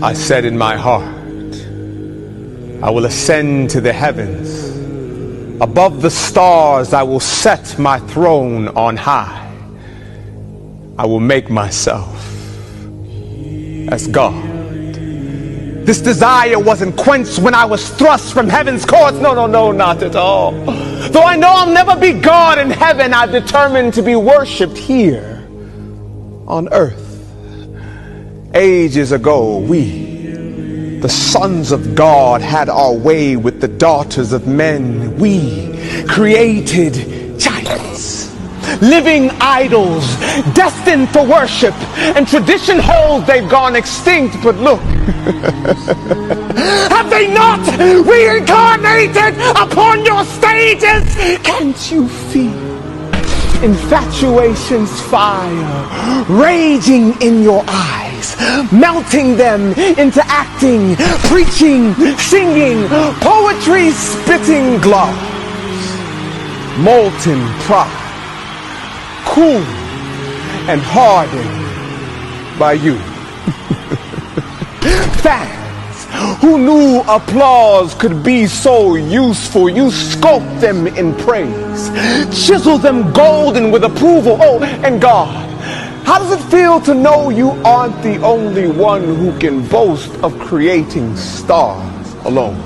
I said in my heart, I will ascend to the heavens. Above the stars, I will set my throne on high. I will make myself as God. This desire wasn't quenched when I was thrust from heaven's courts. No, not at all. Though I know I'll never be God in heaven, I've determined to be worshipped here on earth. Ages ago, we, the sons of God, had our way with the daughters of men. We created giants, living idols, destined for worship, and tradition holds they've gone extinct. But look, have they not reincarnated upon your stages? Can't you feel infatuation's fire raging in your eyes, melting them into acting, preaching, singing, poetry, spitting gloves, molten pride, cool and hardened by you. Fans who knew applause could be so useful, you sculpt them in praise, chisel them golden with approval. Oh, and God, how does it feel to know you aren't the only one who can boast of creating stars alone?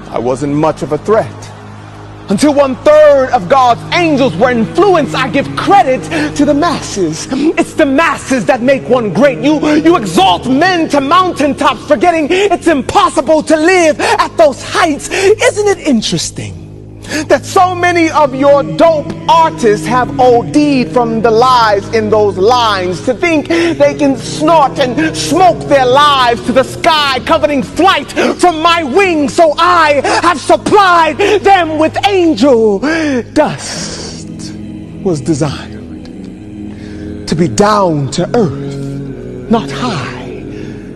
I wasn't much of a threat until 1/3 of God's angels were influenced. I give credit to the masses. It's the masses that make one great. You exalt men to mountaintops, forgetting it's impossible to live at those heights. Isn't it interesting that so many of your dope artists have OD'd from the lies in those lines, to think they can snort and smoke their lives to the sky, coveting flight from my wings, so I have supplied them with angel dust. Was designed to be down to earth, not high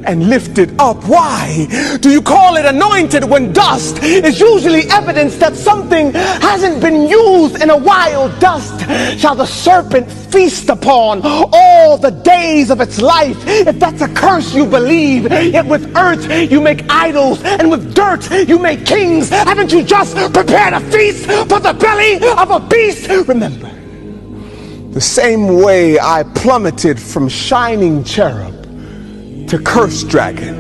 and lifted up. Why do you call it anointed when dust is usually evidence that something hasn't been used in a while? Dust shall the serpent feast upon all the days of its life, if that's a curse you believe. Yet with earth you make idols, and with dirt you make kings. Haven't you just prepared a feast for the belly of a beast? Remember, the same way I plummeted from shining cherub to curse dragon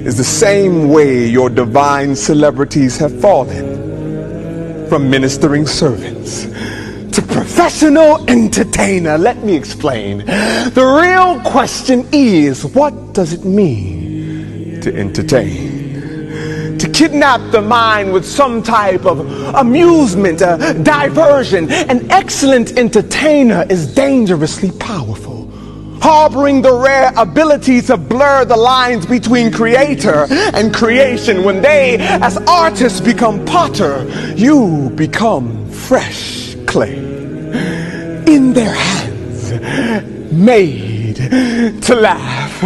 is the same way your divine celebrities have fallen from ministering servants to professional entertainer. Let me explain. The real question is, what does it mean to entertain? To kidnap the mind with some type of amusement, a diversion. An excellent entertainer is dangerously powerful, harboring the rare ability to blur the lines between creator and creation. When they, as artists, become potter, you become fresh clay in their hands, made to laugh,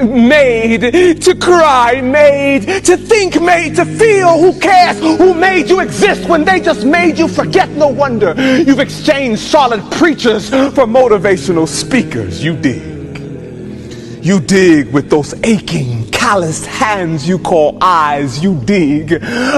made to cry, made to think, made to feel. Who cares who made you exist when they just made you forget? No wonder you've exchanged solid preachers for motivational speakers. You dig with those aching, calloused hands you call eyes. You dig,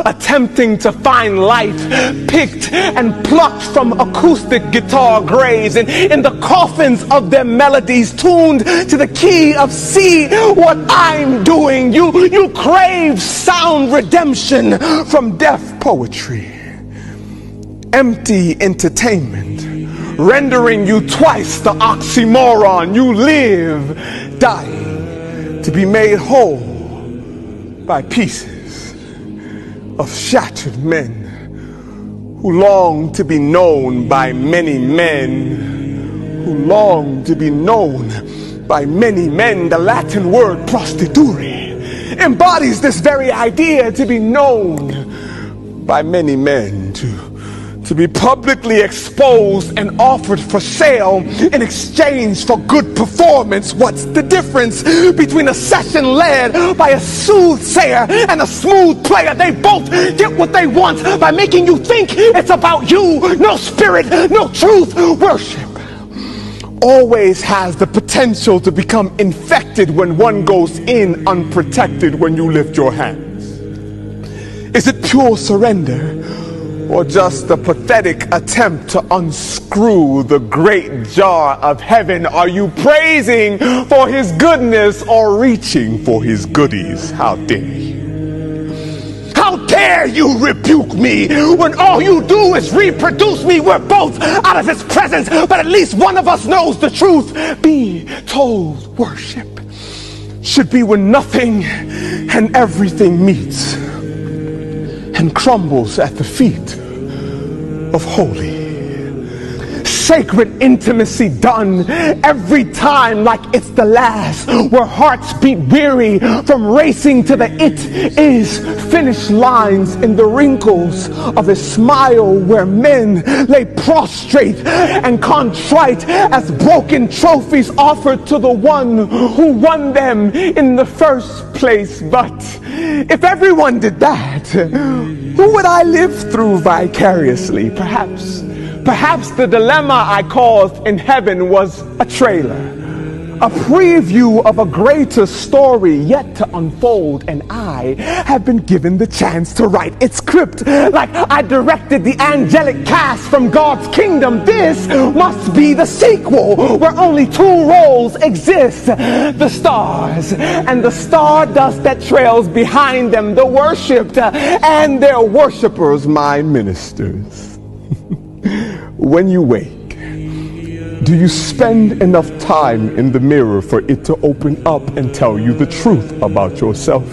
attempting to find life picked and plucked from acoustic guitar graves, and in the coffins of their melodies tuned to the key of C. What I'm doing, you crave sound redemption from deaf poetry, empty entertainment, rendering you twice the oxymoron. You live, dying to be made whole by pieces of shattered men who long to be known by many men, who long to be known by many men. The Latin word prostituere embodies this very idea, to be known by many men, to be publicly exposed and offered for sale in exchange for good performance. What's the difference between a session led by a soothsayer and a smooth player? They both get what they want by making you think it's about you. No spirit, no truth. always has the potential to become infected when one goes in unprotected when you lift your hands? Is it pure surrender, or just a pathetic attempt to unscrew the great jar of heaven? Are you praising for his goodness or reaching for his goodies? How dare you? How dare you rebuke me when all you do is reproduce me? We're both out of his presence, but at least one of us knows the truth. Be told, worship should be when nothing and everything meets and crumbles at the feet of holy. Sacred intimacy done every time like it's the last, where hearts beat weary from racing to the it is finish lines in the wrinkles of a smile, where men lay prostrate and contrite as broken trophies offered to the one who won them in the first place. But if everyone did that, who would I live through vicariously? Perhaps the dilemma I caused in heaven was a trailer, a preview of a greater story yet to unfold, and I have been given the chance to write its script like I directed the angelic cast from God's kingdom. This must be the sequel, where only two roles exist: the stars and the stardust that trails behind them, the worshipped and their worshipers, my ministers. When you wake, do you spend enough time in the mirror for it to open up and tell you the truth about yourself?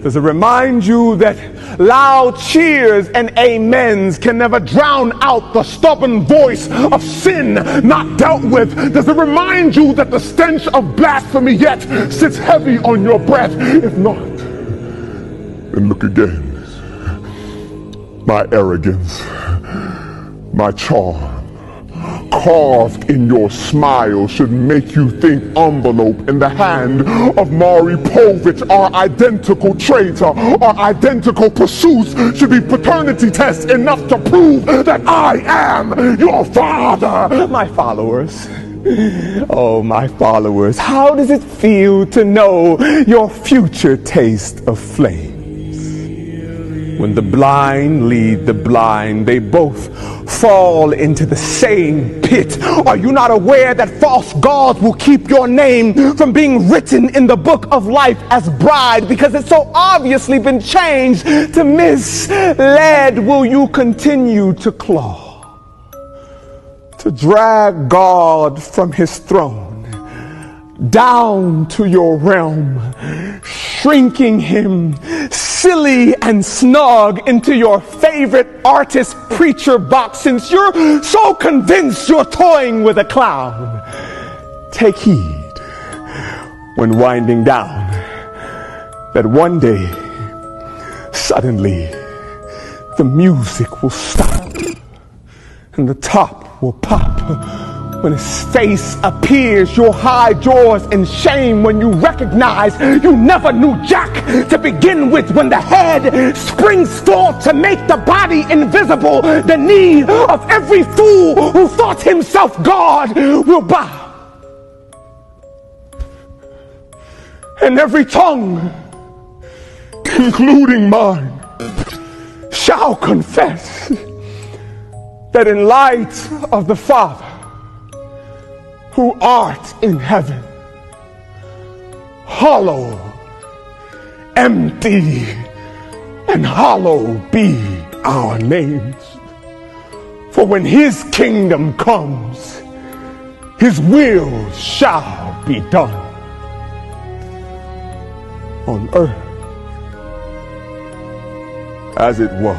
Does it remind you that loud cheers and amens can never drown out the stubborn voice of sin not dealt with? Does it remind you that the stench of blasphemy yet sits heavy on your breath? If not, then look again. My arrogance, my charm, carved in your smile, should make you think envelope in the hand of Maury Povich. Our identical traits, our identical pursuits should be paternity tests enough to prove that I am your father. My followers, oh my followers, how does it feel to know your future taste of flame? When the blind lead the blind, they both fall into the same pit. Are you not aware that false gods will keep your name from being written in the book of life as bride, because it's so obviously been changed to misled? Will you continue to claw, to drag God from his throne down to your realm, shrinking him silly and snug into your favorite artist preacher box, since you're so convinced you're toying with a clown? Take heed when winding down, that one day suddenly the music will stop and the top will pop. When his face appears, you'll hide yours in shame when you recognize you never knew Jack to begin with. When the head springs forth to make the body invisible, the knee of every fool who thought himself God will bow, and every tongue, including mine, shall confess that in light of the Father who art in heaven, hollow, empty, and hollow be our names. For when his kingdom comes, his will shall be done on earth as it was